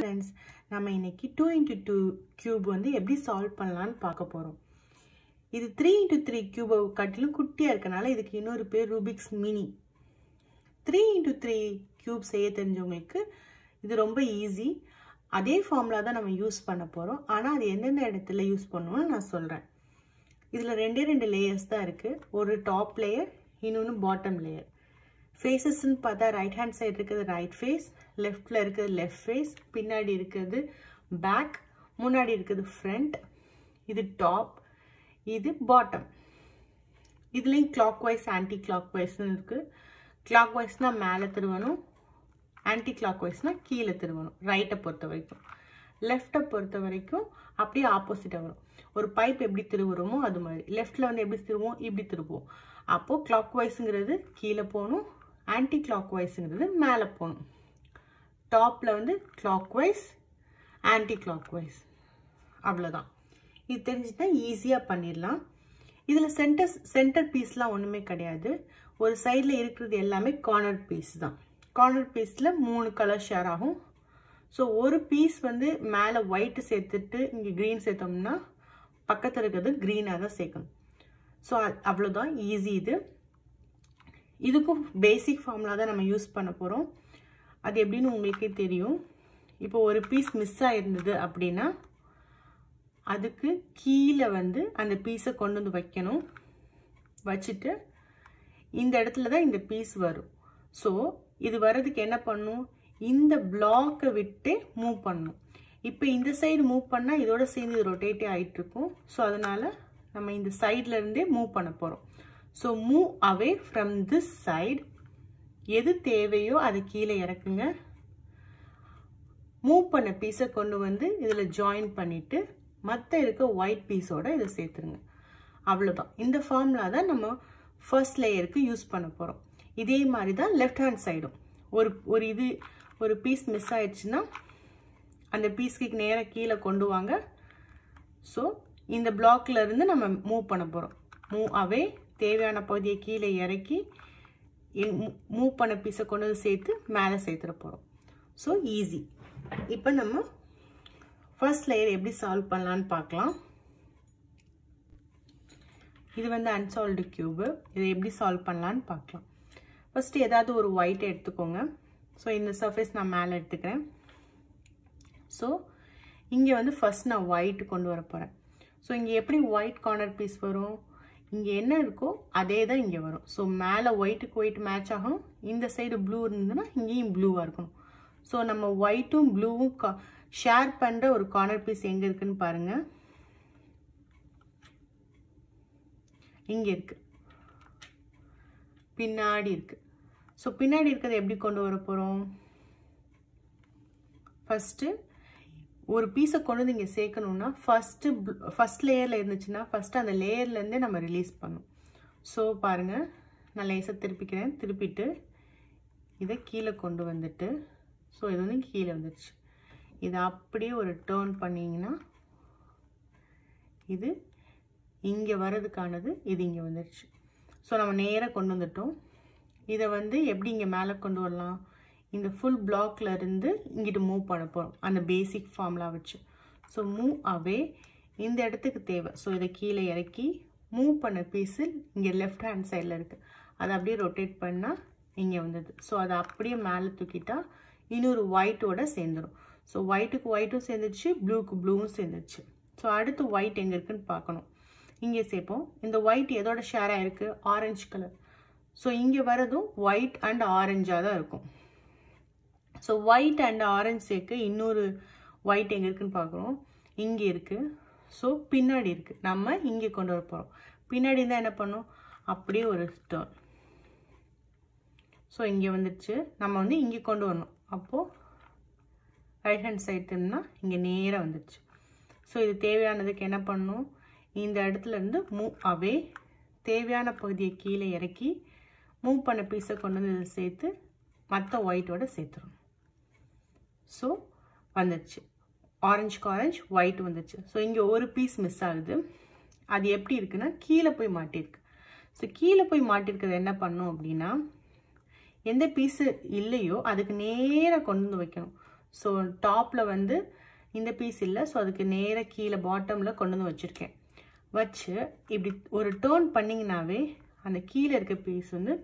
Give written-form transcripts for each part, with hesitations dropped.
friends, நம்ம இன்னைக்கு 2x2 cube வந்து எப்படி சால்வ் பண்ணலாம்னு பார்க்க போறோம். இது 3x3 cube கட்டிலும் குட்டியா இருக்கனால இதுக்கு இன்னொரு பேர் ரூபிக்ஸ் மினி. 3x3 cube செய்ய தெரிஞ்சவங்களுக்கு இது ரொம்ப ஈஸி. அதே ஃபார்முலா தான் நம்ம யூஸ் பண்ண போறோம். ஆனா அது எந்தெந்த இடத்துல யூஸ் பண்ணுவோம்னு நான் சொல்றேன். இதுல ரெண்டு லேயர்ஸ் தான் இருக்கு. ஒரு டாப் லேயர், இன்னொன்னு பாட்டம் லேயர். Faces ன்னு பார்த்தா ரைட் ஹேண்ட் சைடு இருக்குது ரைட் ஃபேஸ், லெஃப்ட்ல இருக்குது லெஃப்ட் ஃபேஸ், பின்னாடி இருக்குது பேக், முன்னாடி இருக்குது ஃப்ரண்ட். இது டாப், இது பாட்டம். இதுலயும் கிளாக் வைஸ் ஆன்டி கிளாக் வைஸ்னு இருக்கு. கிளாக் வைஸ்னா மேலே திருவணும், ஆன்டி கிளாக் வைஸ்னா கீழே திருவணும். ரைட்டை பொறுத்த வரைக்கும். லெஃப்டை பொறுத்த வரைக்கும் அப்படியே ஆப்போசிட்டா வரும். ஒரு பைப் எப்படி திருவுறோமோ அது மாதிரி. லெஃப்ட்ல வந்து எப்படி திருவோம், இப்படி திருப்போம். அப்போ கிளாக் வைஸ்ங்கிறது கீழே போகணும், ஆன்டி கிளாக் வைஸ்ங்கிறது மேலே போகணும். டாப்ல வந்து clockwise, anticlockwise. அவ்வளோதான். இது தெரிஞ்சுட்டா ஈஸியாக பண்ணிடலாம். இதில் சென்டர் பீஸ்லாம் ஒன்றுமே கிடையாது. ஒரு சைடில் இருக்கிறது எல்லாமே கார்னர் பீஸ் தான். கார்னர் பீஸில் 3 கலர் ஷேர் ஆகும். ஸோ ஒரு பீஸ் வந்து மேலே ஒயிட்டு சேர்த்துட்டு இங்கே க்ரீன் சேர்த்தோம்னா பக்கத்தில் இருக்கிறது க்ரீனாக தான் சேர்க்கணும். ஸோ அவ்வளோதான், ஈஸி. இதுக்கும் பேசிக் ஃபார்முலா தான் நம்ம யூஸ் பண்ண போகிறோம். அது எப்படின்னு உங்களுக்கே தெரியும். இப்போ ஒரு பீஸ் மிஸ் ஆயிருந்தது அப்படின்னா அதுக்கு கீழே வந்து அந்த பீஸை கொண்டு வந்து வைக்கணும். வச்சுட்டு இந்த இடத்துல தான் இந்த பீஸ் வரும். ஸோ இது வர்றதுக்கு என்ன பண்ணணும், இந்த பிளாக்கை விட்டு மூவ் பண்ணணும். இப்போ இந்த சைடு மூவ் பண்ணால் இதோட சேர்ந்து இது ரொட்டேட்டே ஆகிட்டு இருக்கும். ஸோ அதனால நம்ம இந்த சைட்ல இருந்தே மூவ் பண்ண போகிறோம். So move away from this side. எது தேவையோ அதை கீழே இறக்குங்க. மூவ் பண்ண பீஸை கொண்டு வந்து இதில் ஜாயின் பண்ணிட்டு மற்ற இருக்க ஒயிட் பீஸோட இதை சேர்த்துருங்க. அவ்வளோதான். இந்த ஃபார்முலா தான் நம்ம ஃபர்ஸ்ட் லேயருக்கு யூஸ் பண்ண போகிறோம். இதே மாதிரி தான் லெஃப்ட் ஹேண்ட் சைடும். ஒரு பீஸ் மிஸ் ஆயிடுச்சுன்னா அந்த பீஸ்க்கு நேராக கீழே கொண்டு வாங்க. ஸோ இந்த பிளாக்ல இருந்து நம்ம மூவ் பண்ண போகிறோம். மூவ் அவே, தேவையான பகுதியை கீழே இறக்கி மூவ் பண்ண பீஸை கொண்டு வந்து சேர்த்து மேலே சேர்த்துட போகிறோம். So easy. இப்போ நம்ம ஃபர்ஸ்ட் லேயர் எப்படி சால்வ் பண்ணலான்னு பார்க்கலாம். இது வந்து அன்சால்வ்டு கியூபு. இதை எப்படி சால்வ் பண்ணலான்னு பார்க்கலாம். ஃபர்ஸ்ட் ஏதாவது ஒரு ஒயிட்டை எடுத்துக்கோங்க. ஸோ இந்த சர்ஃபேஸ் நான் மேலே எடுத்துக்கிறேன். ஸோ இங்கே வந்து ஃபர்ஸ்ட் நான் ஒயிட் கொண்டு வர போகிறேன். ஸோ இங்கே எப்படி ஒயிட் கார்னர் பீஸ் வரும், இங்கே என்ன இருக்கோ அதே தான் இங்கே வரும். ஸோ மேலே ஒயிட்டுக்கு ஒயிட் மேட்ச் ஆகும். இந்த சைடு ப்ளூ இருந்ததுன்னா இங்கேயும் ப்ளூவாக இருக்கணும். ஸோ நம்ம ஒயிட்டும் ப்ளூவும் ஷேர் பண்ணுற ஒரு கார்னர் பீஸ் எங்கே இருக்குன்னு பாருங்கள். இங்கே இருக்கு, பின்னாடி இருக்கு. ஸோ பின்னாடி இருக்கிறத எப்படி கொண்டு வர போகிறோம், ஃபஸ்ட்டு ஒரு பீஸை கொண்டு வந்து இங்கே சேர்க்கணுன்னா ஃபர்ஸ்ட் லேயரில் இருந்துச்சுன்னா ஃபஸ்ட்டு அந்த லேயர்லேருந்தே நம்ம ரிலீஸ் பண்ணணும். ஸோ பாருங்கள், நான் லேசாக திருப்பிக்கிறேன். திருப்பிட்டு இதை கீழே கொண்டு வந்துட்டு, ஸோ இது வந்து கீழே வந்துடுச்சு. இதை அப்படியே ஒரு டேர்ன் பண்ணிங்கன்னா இது இங்கே வர்றதுக்கானது இது இங்கே வந்துடுச்சு. ஸோ நம்ம நேராக கொண்டு வந்துட்டோம். இதை வந்து எப்படி இங்கே மேலே கொண்டு வரலாம், இந்த ஃபுல் பிளாக்ல இருந்து இங்கிட்டு மூவ் பண்ண போகிறோம் அந்த பேசிக் ஃபார்முலா வச்சு. ஸோ மூவ் அவே, இந்த இடத்துக்கு தேவை. ஸோ இதை கீழே இறக்கி மூவ் பண்ண பீஸில் இங்கே லெஃப்ட் ஹேண்ட் சைடில் இருக்குது. அதை அப்படியே ரொட்டேட் பண்ணால் இங்கே வந்தது. ஸோ அதை அப்படியே மேலே தூக்கிட்டா இன்னொரு ஒயிட்டோட சேர்ந்துடும். ஸோ ஒயிட்டுக்கு ஒயிட்டும் சேர்ந்துருச்சு, ப்ளூக்கு ப்ளூவும் சேர்ந்துருச்சு. ஸோ அடுத்து ஒயிட் எங்கே இருக்குன்னு பார்க்கணும். இங்கே சேர்ப்போம். இந்த ஒயிட் எதோட ஷேராக இருக்குது, ஆரஞ்சு கலர். ஸோ இங்கே வரதும் ஒயிட் அண்ட் ஆரஞ்சாக தான் இருக்கும். ஸோ ஒயிட் அண்ட் ஆரஞ்சு சேர்க்க இன்னொரு ஒயிட் எங்கே இருக்குன்னு பார்க்குறோம். இங்கே இருக்குது. ஸோ பின்னாடி இருக்குது. நம்ம இங்கே கொண்டு வர போகிறோம். பின்னாடி இருந்தால் என்ன பண்ணோம், அப்படியே ஒரு டர்ன். ஸோ இங்கே வந்துடுச்சு. நம்ம வந்து இங்கே கொண்டு வரணும். அப்போது ரைட் ஹேண்ட் சைடு திரும்பினா இங்கே நேராக வந்துடுச்சு. ஸோ இது தேவையானதுக்கு என்ன பண்ணணும், இந்த இடத்துல இருந்து மூவ் அவே, தேவையான பகுதியை கீழே இறக்கி மூவ் பண்ண பீஸை கொண்டு வந்து இதை சேர்த்து மற்ற ஒயிட்டோட சேர்த்துரும். ஸோ வந்துடுச்சு. ஆரஞ்சுக்கு ஆரஞ்சு, ஒயிட் வந்துடுச்சு. ஸோ இங்கே ஒரு பீஸ் மிஸ் ஆகுது. அது எப்படி இருக்குன்னா கீழே போய் மாட்டிருக்கு. ஸோ கீழே போய் மாட்டிருக்கிறது என்ன பண்ணும் அப்படின்னா, எந்த பீஸு இல்லையோ அதுக்கு நேராக கொண்டு வந்து வைக்கணும். ஸோ டாப்பில் வந்து இந்த பீஸ் இல்லை, ஸோ அதுக்கு நேராக கீழே பாட்டமில் கொண்டு வந்து வச்சுருக்கேன். வச்சு இப்படி ஒரு டேர்ன் பண்ணிங்கனாவே அந்த கீழே இருக்க பீஸ் வந்து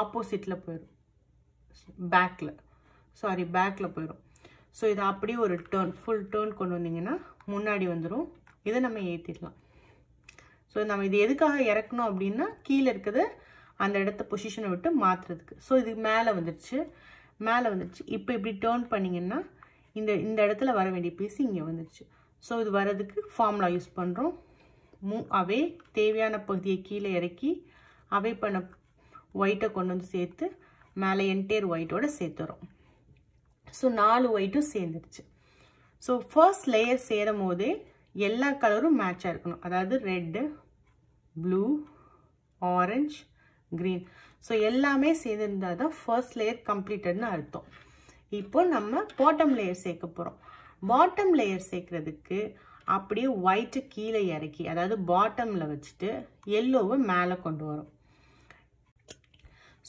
ஆப்போசிட்டில் போயிடும், பேக்கில் போயிடும். ஸோ இதை அப்படியே ஒரு டேர்ன், ஃபுல் டேர்ன் கொண்டு வந்தீங்கன்னா முன்னாடி வந்துடும். இதை நம்ம ஏற்றிடலாம். ஸோ நம்ம இது எதுக்காக இறக்கணும் அப்படின்னா கீழே இருக்கிறத அந்த இடத்த பொசிஷனை விட்டு மாற்றுறதுக்கு. ஸோ இது மேலே வந்துடுச்சு. இப்போ இப்படி டேர்ன் பண்ணிங்கன்னா இந்த இடத்துல வர வேண்டிய பீஸ் இங்கே வந்துடுச்சு. ஸோ இது வரதுக்கு ஃபார்முலா யூஸ் பண்ணுறோம். மூவ் அவே, தேவையான பகுதியை கீழே இறக்கி அவே பண்ண ஒயிட்டை கொண்டு வந்து சேர்த்து மேலே என்டையர் ஒயிட்டோட சேர்த்துறோம். ஸோ 4 ஒயிட்டும் சேர்ந்துருச்சு. ஸோ ஃபர்ஸ்ட் லேயர் சேரும் போதே எல்லா கலரும் மேட்சாக இருக்கணும். அதாவது red, blue, orange, green. So எல்லாமே சேர்ந்துருந்தால் தான் ஃபர்ஸ்ட் லேயர் கம்ப்ளீட்டட்னு அர்த்தம். இப்போ நம்ம பாட்டம் லேயர் சேர்க்க போகிறோம். பாட்டம் லேயர் சேர்க்கறதுக்கு அப்படியே ஒயிட்டு கீழே இறக்கி, அதாவது பாட்டமில் வச்சுட்டு எல்லோவை மேலே கொண்டு வரும்.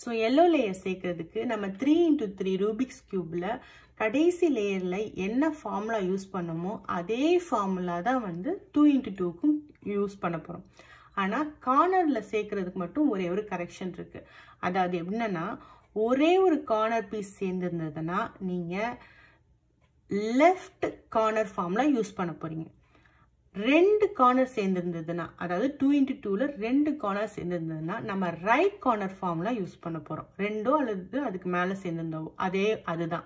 ஸோ எல்லோ லேயர் சேர்க்கறதுக்கு நம்ம 3x3 ரூபிக்ஸ் கியூபில் கடைசி லேயரில் என்ன ஃபார்முலா யூஸ் பண்ணமோ அதே ஃபார்முலா தான் வந்து 2x2க்கும் யூஸ் பண்ண போகிறோம். ஆனால் கார்னரில் சேர்க்கறதுக்கு மட்டும் ஒரே ஒரு கரெக்ஷன் இருக்குது. அதாவது எப்படின்னா, ஒரே ஒரு கார்னர் பீஸ் சேர்ந்துருந்ததுன்னா நீங்கள் லெஃப்ட் கார்னர் ஃபார்முலா யூஸ் பண்ண போகிறீங்க. 2 கார்னர் சேர்ந்துருந்ததுன்னா, அதாவது 2x2ல 2 கார்னர் சேர்ந்துருந்ததுன்னா நம்ம ரைட் கார்னர் ஃபார்முலா யூஸ் பண்ண போகிறோம். 2 அல்லது அதுக்கு மேலே சேர்ந்துருந்தோம், அதுதான்.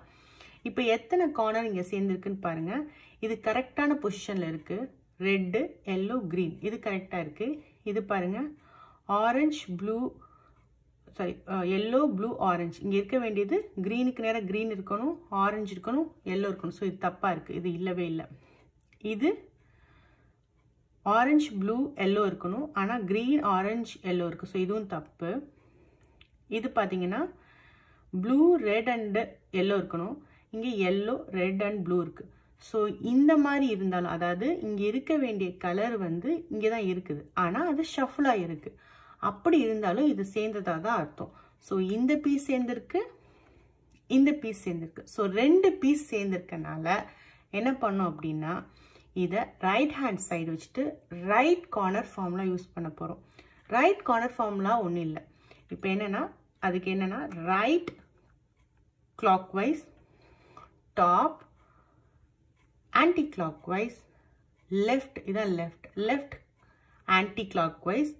இப்போ எத்தனை கார்னர் இங்கே சேர்ந்துருக்குன்னு பாருங்கள். இது கரெக்டான பொசிஷனில் இருக்குது. ரெட்டு, எல்லோ, க்ரீன் இது கரெக்டாக இருக்குது. இது பாருங்கள், orange, blue, yellow, blue, orange. இங்கே இருக்க வேண்டியது க்ரீனுக்கு நேராக க்ரீன் இருக்கணும், ஆரஞ்சு இருக்கணும், எல்லோ இருக்கணும். ஸோ இது தப்பாக இருக்குது, இது இல்லவே இல்லை. இது ஆரஞ்சு, ப்ளூ, எல்லோ இருக்கணும், ஆனால் க்ரீன், ஆரஞ்சு, எல்லோ இருக்குது. ஸோ இதுவும் தப்பு. இது பார்த்தீங்கன்னா ப்ளூ, ரெட் அண்டு எல்லோ இருக்கணும், இங்கே எல்லோ, ரெட் அண்ட் ப்ளூ இருக்குது. ஸோ இந்த மாதிரி இருந்தாலும், அதாவது இங்கே இருக்க வேண்டிய கலர் வந்து இங்கே தான் இருக்குது, ஆனால் அது ஷஃபிளாக இருக்குது. அப்படி இருந்தாலும் இது சேர்ந்ததாக தான் அர்த்தம். ஸோ இந்த பீஸ் சேர்ந்துருக்கு, இந்த பீஸ் சேர்ந்துருக்கு. ஸோ 2 பீஸ் சேர்ந்துருக்கனால என்ன பண்ணோம் அப்படின்னா, இதை ரைட் ஹேண்ட் சைடு வச்சுட்டு ரைட் கார்னர் ஃபார்முலா யூஸ் பண்ண போகிறோம். ரைட் கார்னர் ஃபார்முலா ஒன்றும் இல்லை. இப்போ என்னென்னா, அதுக்கு என்னென்னா right clockwise, top anti clockwise, left, இதான் left anti clockwise,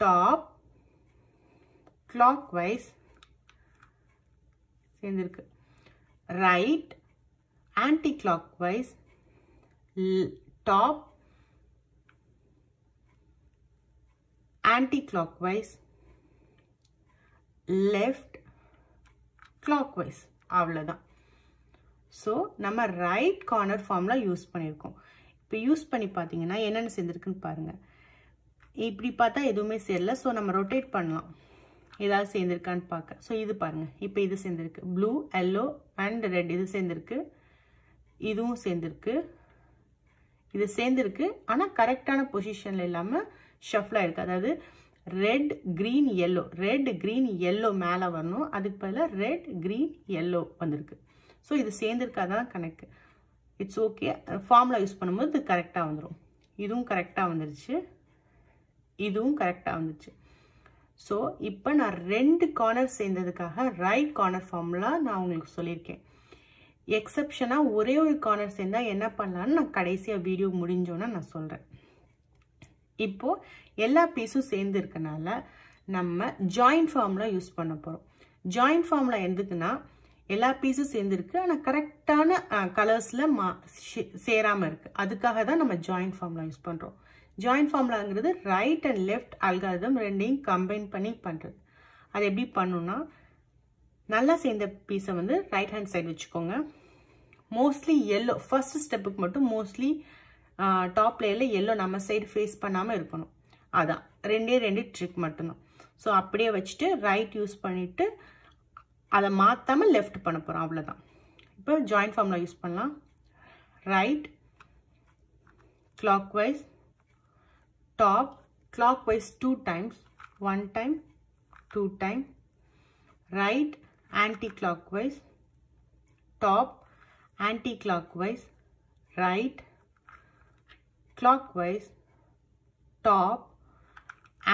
top clockwise சேர்ந்துருக்கு, right anti clockwise, top anti clockwise, left clockwise. அவ்வளோதான். ஸோ நம்ம ரைட் கார்னர் ஃபார்முலா யூஸ் பண்ணியிருக்கோம். இப்போ யூஸ் பண்ணி பார்த்தீங்கன்னா என்னென்ன சேர்ந்துருக்குன்னு பாருங்கள். இப்படி பார்த்தா எதுவுமே சேரல. ஸோ நம்ம ரொட்டேட் பண்ணலாம், ஏதாவது சேர்ந்துருக்கான்னு பார்க்க. ஸோ இது பாருங்கள், இப்போ இது சேர்ந்துருக்கு, ப்ளூ, எல்லோ அண்ட் ரெட் இது சேர்ந்துருக்கு, இதுவும் சேர்ந்துருக்கு, இது சேர்ந்துருக்கு. ஆனால் கரெக்டான பொசிஷனில் இல்லாமல் ஷஃப்லாக இருக்குது. அதாவது red, green, yellow, red, green, yellow மேலே வரணும், அதுக்கு பதிலாக ரெட், க்ரீன், எல்லோ வந்திருக்கு. ஸோ இது சேர்ந்துருக்காதான் கணக்கு. It's okay. ஃபார்முலா யூஸ் பண்ணும்போது இது கரெக்டாக வந்துடும். இதுவும் கரெக்டாக வந்துருச்சு, இதுவும் கரெக்டாக வந்துச்சு. ஸோ இப்போ நான் 2 கார்னர் சேர்ந்ததுக்காக ரைட் கார்னர் ஃபார்முலா நான் உங்களுக்கு சொல்லியிருக்கேன். எக்ஸப்ஷனாக ஒரே ஒரு கார்னர் சேர்ந்தால் என்ன பண்ணலான்னு நான் கடைசியாக வீடியோ முடிஞ்சோன்னா நான் சொல்கிறேன். இப்போது எல்லா பீஸும் சேர்ந்து இருக்கனால நம்ம ஜாயிண்ட் ஃபார்முலா யூஸ் பண்ண போகிறோம். ஜாயிண்ட் ஃபார்முலா எதுக்குன்னா, எல்லா பீஸும் சேர்ந்துருக்கு ஆனால் கரெக்டான கலர்ஸில் சேராமல் இருக்குது. அதுக்காக தான் நம்ம ஜாயிண்ட் ஃபார்முலா யூஸ் பண்ணுறோம். ஜாயிண்ட் ஃபார்முலாங்கிறது ரைட் அண்ட் லெஃப்ட் அல்காரிதம் ரெண்டையும் கம்பைன் பண்ணி பண்ணுறது. அது எப்படி பண்ணணும்னா, நல்லா சேர்ந்த பீஸை வந்து ரைட் ஹேண்ட் சைடு வச்சுக்கோங்க. மோஸ்ட்லி எல்லோ ஃபர்ஸ்ட் ஸ்டெப்புக்கு மட்டும் மோஸ்ட்லி டாப் லேயரில் எல்லோ நம்ம சைடு ஃபேஸ் பண்ணாமல் இருக்கணும். அதான் 2 ட்ரிக் மட்டும்தான். ஸோ அப்படியே வச்சுட்டு ரைட் யூஸ் பண்ணிவிட்டு அதை மாற்றாமல் லெஃப்ட் பண்ண போகிறோம், அவ்வளோதான். இப்போ ஜாயிண்ட் ஃபார்முலா யூஸ் பண்ணலாம். Right clockwise, top clockwise 2 times, 1 time, 2 time, right anti-clockwise, top anti-clockwise, right, clockwise, top,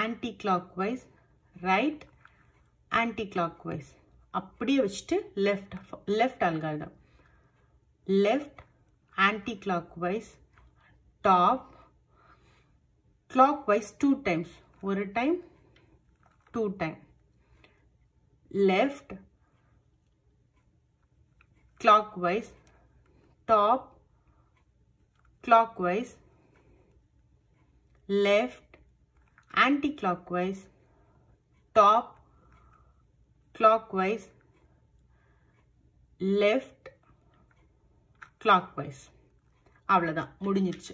anti-clockwise, right, anti-clockwise. அப்படியே வச்சுட்டு left algorithm. Left, anti-clockwise, top, clockwise 2 times. ஒரு time, 2 time. Left, clockwise, top, clockwise, left, anti-clockwise, top, clockwise, left, clockwise. அவ்வளவுதான் முடிஞ்சிருச்சு.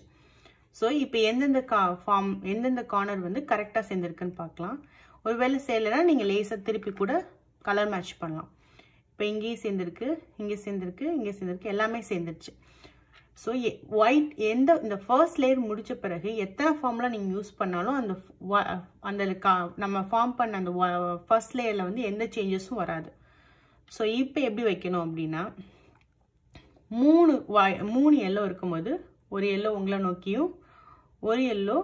So இப்போ எந்தெந்த corner வந்து கரெக்டாக சேர்ந்துருக்குன்னு பார்க்கலாம். ஒருவேளை செய்யலைன்னா நீங்கள் லேசாக திருப்பி கூட கலர் மேட்ச் பண்ணலாம். இப்போ இங்கேயும் சேர்ந்துருக்கு, இங்கே சேர்ந்துருக்கு, இங்கே சேர்ந்துருக்கு, எல்லாமே சேர்ந்துருச்சு. ஸோ ஒயிட் இந்த ஃபர்ஸ்ட் லேயர் முடித்த பிறகு எத்தனை ஃபார்ம்லாம் நீங்கள் யூஸ் பண்ணாலும் அந்த நம்ம ஃபார்ம் பண்ண அந்த ஃபர்ஸ்ட் லேயரில் வந்து எந்த சேஞ்சஸும் வராது. ஸோ இப்போ எப்படி வைக்கணும் அப்படின்னா, 3 எல்லோ இருக்கும்போது ஒரு எல்லோ உங்களை நோக்கியும், ஒரு எல்லோ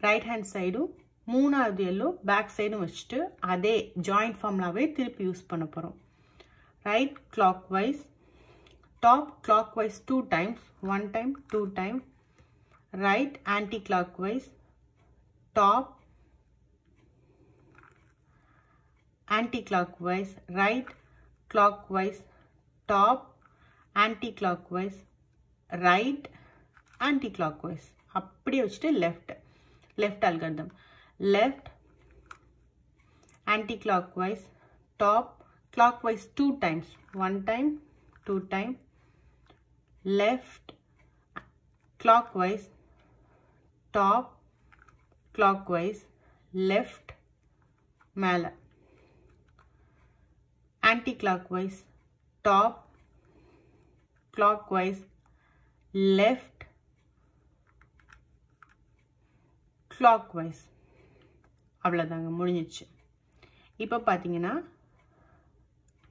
ரைட் ஹேண்ட் சைடும், 3வது எல்லோ பேக் சைடும் வச்சுட்டு அதே ஜாயிண்ட் ஃபார்முலாவே திருப்பி யூஸ் பண்ண போகிறோம். Right clockwise, top clockwise 2 times, 1 time, 2 time, right anti-clockwise, top anti-clockwise, right clockwise, top anti-clockwise, right anti-clockwise. அப்படியே வச்சுட்டு left algorithm. Left anti-clockwise, top clockwise 2 times, 1 time, 2 time, left clockwise, top clockwise, left மேல, anti-clockwise, top clockwise, left clockwise. அவ்வளோதாங்க, முடிஞ்சிச்சு. இப்போ பார்த்தீங்கன்னா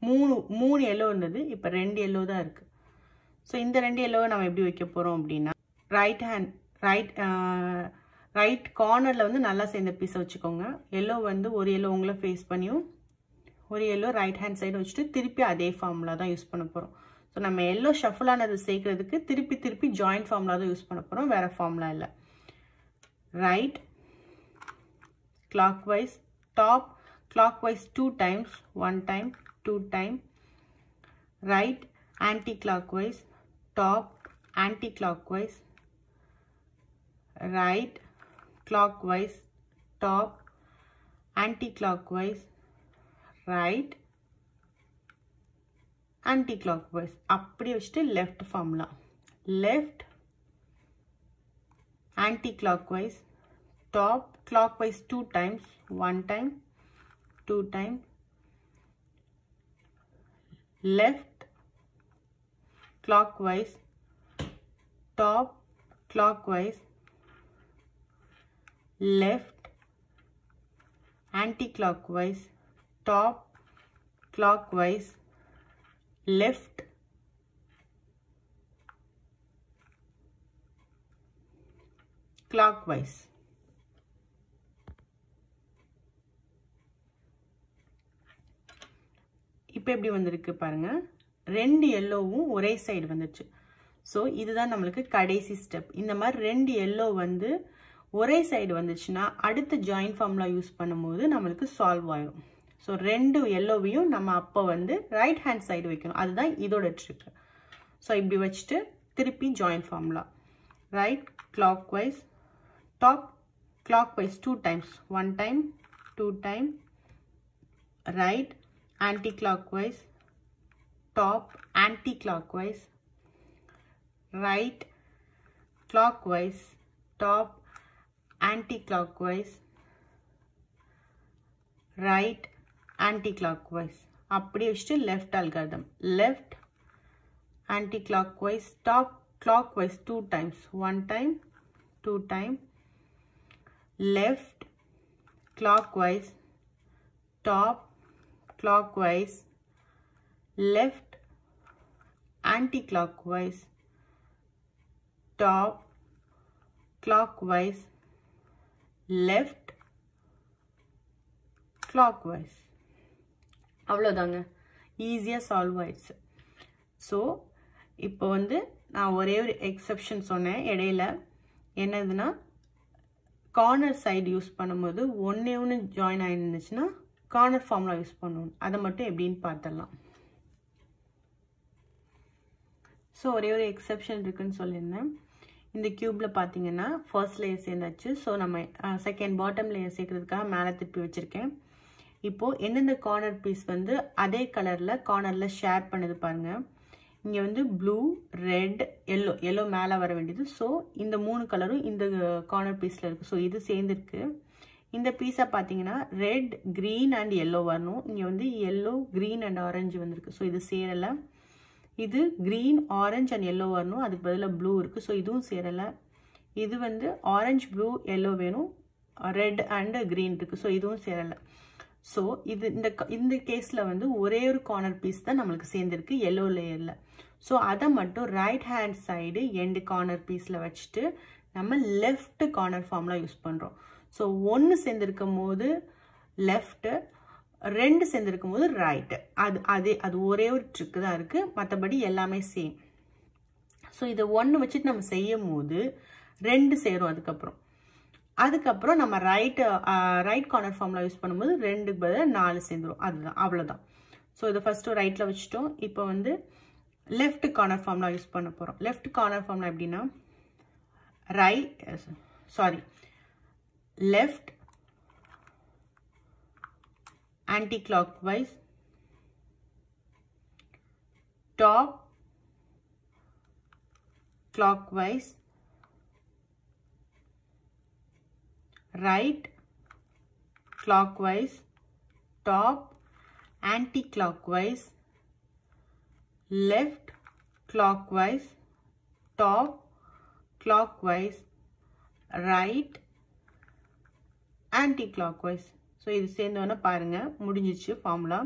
3 yellow இருந்தது, இப்போ 2 yellow தான் இருக்குது. ஸோ இந்த 2 எல்லோவை நம்ம எப்படி வைக்க போகிறோம் அப்படின்னா, ரைட் கார்னரில் வந்து நல்லா சேர்ந்த பீஸை வச்சுக்கோங்க. எல்லோ வந்து ஒரு எல்லோ உங்களை ஃபேஸ் பண்ணியும், ஒரு எல்லோ ரைட் ஹேண்ட் சைடு வச்சுட்டு திருப்பி அதே ஃபார்முலா தான் யூஸ் பண்ண போகிறோம். ஸோ நம்ம எல்லோ ஷஃபிளானது சேர்க்கறதுக்கு திருப்பி ஜாயிண்ட் ஃபார்முலா தான் யூஸ் பண்ண போகிறோம், வேறு ஃபார்முலா இல்லை. Right clockwise, top clockwise 2 times, 1 time, 2 time, right anti-clockwise, top anti-clockwise, right clockwise, top anti-clockwise, right anti-clockwise. அப்படியே வச்சுட்டு left formula. Left anti-clockwise, top clockwise 2 times, 1 time, 2 time, left clockwise, top clockwise, left anti-clockwise, top clockwise, left clockwise. இப்போ எப்படி வந்திருக்கு பாருங்க, 2 எல்லோவும் ஒரே side வந்துச்சு. So இதுதான் நம்மளுக்கு கடைசி ஸ்டெப். இந்த மாதிரி 2 எல்லோ வந்து ஒரே சைடு வந்துச்சுன்னா அடுத்த ஜாயிண்ட் ஃபார்முலா யூஸ் பண்ணும்போது நம்மளுக்கு சால்வ் ஆயிடும். ஸோ 2 எல்லோவையும் நம்ம அப்போ வந்து ரைட் ஹேண்ட் சைடு வைக்கணும், அதுதான் இதோட ட்ரிக். ஸோ இப்படி வச்சுட்டு திருப்பி joint formula. Right clockwise, top clockwise 2 times, 1 time, 2 time, right anti-clockwise, top anti-clockwise, right clockwise, top anti-clockwise, right anti-clockwise. அப்படியே வச்சுட்டு left algorithm. Left anti-clockwise, top clockwise 2 times, 1 time, 2 time, left clockwise, top clockwise, left anti-clockwise, top, clockwise, left, clockwise. அவ்வளோதாங்க, ஈஸியாக solve ஆயிடுச்சு. So இப்போ வந்து நான் ஒரே ஒரு எக்ஸப்ஷன் சொன்னேன் இடையில, என்னதுன்னா கார்னர் சைடு யூஸ் பண்ணும்போது ஒன்று ஜாயின் ஆகிருந்துச்சுன்னா கார்னர் ஃபார்முலா யூஸ் பண்ணணும். அதை மட்டும் எப்படின்னு பார்த்துடலாம். ஸோ ஒரே ஒரு எக்ஸப்ஷன் இருக்குன்னு சொல்லியிருந்தேன். இந்த கியூப்பில் பார்த்தீங்கன்னா ஃபர்ஸ்ட் லேயர் சேர்ந்தாச்சு. ஸோ நம்ம செகண்ட் பாட்டம் லேயர் சேர்க்கறதுக்காக மேலே திருப்பி வச்சுருக்கேன். இப்போது எந்தெந்த கார்னர் பீஸ் வந்து அதே கலரில் கார்னரில் ஷேர் பண்ணுது பாருங்கள். இங்கே வந்து ப்ளூ, ரெட், எல்லோ மேலே வர வேண்டியது. ஸோ இந்த 3 கலரும் இந்த கார்னர் பீஸில் இருக்குது. ஸோ இது சேர்ந்துருக்கு. இந்த பீஸை பார்த்தீங்கன்னா ரெட், க்ரீன் அண்ட் எல்லோ வரணும். இங்கே வந்து எல்லோ, க்ரீன் அண்ட் ஆரஞ்சு வந்திருக்கு. ஸோ இது சேரலை. இது க்ரீன், ஆரஞ்சு அண்ட் எல்லோ வரணும். அதுக்கு பதிலாக ப்ளூ இருக்குது. ஸோ இதுவும் சேரலை. இது வந்து ஆரஞ்சு, ப்ளூ, எல்லோ வேணும். ரெட் அண்ட் க்ரீன் இருக்குது. ஸோ இதுவும் சேரலை. ஸோ இது இந்த கேஸில் வந்து ஒரே ஒரு கார்னர் பீஸ் தான் நம்மளுக்கு சேர்ந்துருக்கு எல்லோ லேயரில். ஸோ அதை மட்டும் right hand side end corner பீஸில் வச்சுட்டு நம்ம லெஃப்ட் கார்னர் ஃபார்முலா யூஸ் பண்ணுறோம். ஸோ 1 சேர்ந்துருக்கும் போது லெஃப்ட்டு, 2 சேர்ந்துருக்கும் போது ரைட்டு. அது ஒரே ஒரு ட்ரிக்கு தான் இருக்குது, மற்றபடி எல்லாமே சேம். ஸோ இதை 1 வச்சுட்டு நம்ம செய்யும் போது 2 சேரும். அதுக்கப்புறம் நம்ம ரைட் கார்னர் ஃபார்முலா யூஸ் பண்ணும்போது 2க்கு பதிலாக 4 சேர்ந்துரும். அதுதான், அவ்வளோதான். ஸோ இதை ஃபஸ்ட்டு ரைட்டில் வச்சுட்டோம். இப்போ வந்து லெஃப்ட் கார்னர் ஃபார்முலா யூஸ் பண்ண போகிறோம். லெஃப்ட் கார்னர் ஃபார்முலா எப்படின்னா left anti-clockwise, top clockwise, right clockwise, top anti-clockwise, left clockwise, top clockwise, right anti-clockwise. So இது சேர்ந்தோன்னே பாருங்கள் முடிஞ்சிச்சு ஃபார்முலா.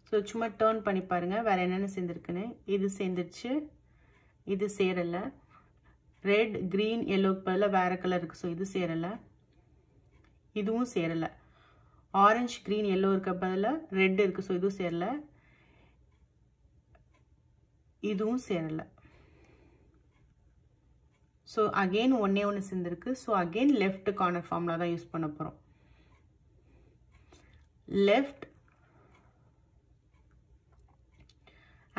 ஸோ சும்மா டேர்ன் பண்ணி பாருங்கள் வேறு என்னென்ன சேர்ந்துருக்குன்னு. இது சேர்ந்துருச்சு, இது சேரலை. ரெட், க்ரீன், எல்லோக்கு பதிலாக வேறு கலர் இருக்குது. ஸோ இது சேரலை. இதுவும் சேரலை. ஆரஞ்சு, க்ரீன், எல்லோ இருக்க பதிலாக ரெட் இருக்குது. ஸோ இதுவும் சேரலை. இதுவும் சேரலை. ஸோ அகெயின் ஒன்று சேர்ந்துருக்கு. So again left corner formula தான் யூஸ் பண்ண போகிறோம். left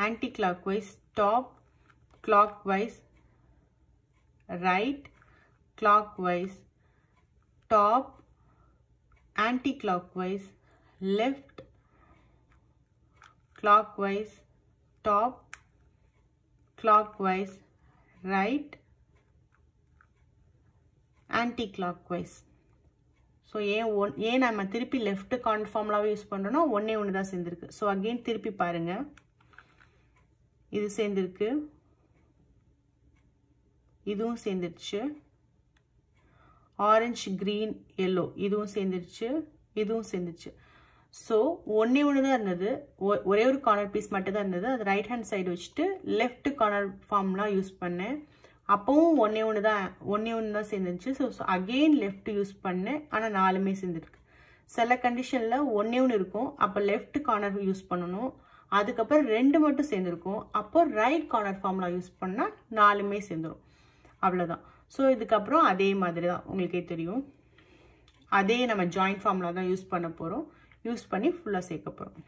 anti-clockwise, top clockwise, right clockwise, top anti-clockwise, left clockwise, top clockwise, right anti-clockwise. So ஏன் நம்ம திருப்பி லெஃப்ட் கார்னர் ஃபார்முலாவே யூஸ் பண்ணுறோன்னா ஒன்று தான் சேர்ந்துருக்கு. ஸோ அகெயின் திருப்பி பாருங்கள், இது சேர்ந்துருக்கு, இதுவும் சேர்ந்துருச்சு. ஆரஞ்சு, க்ரீன், எல்லோ இதுவும் சேர்ந்துருச்சு, இதுவும் சேர்ந்துருச்சு. ஸோ ஒன்று தான் இருந்தது, ஒரே ஒரு கார்னர் பீஸ் மட்டும் தான் இருந்தது. அது ரைட் ஹேண்ட் சைடு வச்சுட்டு லெஃப்ட் கார்னர் ஃபார்முலா யூஸ் பண்ணேன். அப்போவும் ஒன்று தான் சேர்ந்துருச்சு. ஸோ அகெயின் லெஃப்ட் யூஸ் பண்ணேன். ஆனால் 4மே சேர்ந்துருக்கு. சில கண்டிஷனில் ஒன்று இருக்கும், அப்போ லெஃப்ட் கார்னர் யூஸ் பண்ணணும். அதுக்கப்புறம் 2 மட்டும் சேர்ந்துருக்கும், அப்போ ரைட் கார்னர் ஃபார்முலா யூஸ் பண்ணால் 4மே சேர்ந்துடும். அவ்வளோதான். ஸோ இதுக்கப்புறம் அதே மாதிரி தான், உங்களுக்கே தெரியும். அதே நம்ம ஜாயிண்ட் ஃபார்முலா தான் யூஸ் பண்ண போகிறோம். யூஸ் பண்ணி ஃபுல்லாக சேர்க்க போகிறோம்.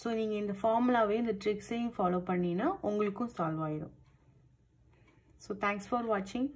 ஸோ நீங்கள் இந்த ஃபார்முலாவே இந்த ட்ரிக்ஸையும் ஃபாலோ பண்ணினா உங்களுக்கும் சால்வ் ஆகிடும். ஸோ தேங்க்ஸ் ஃபார் வாட்சிங்.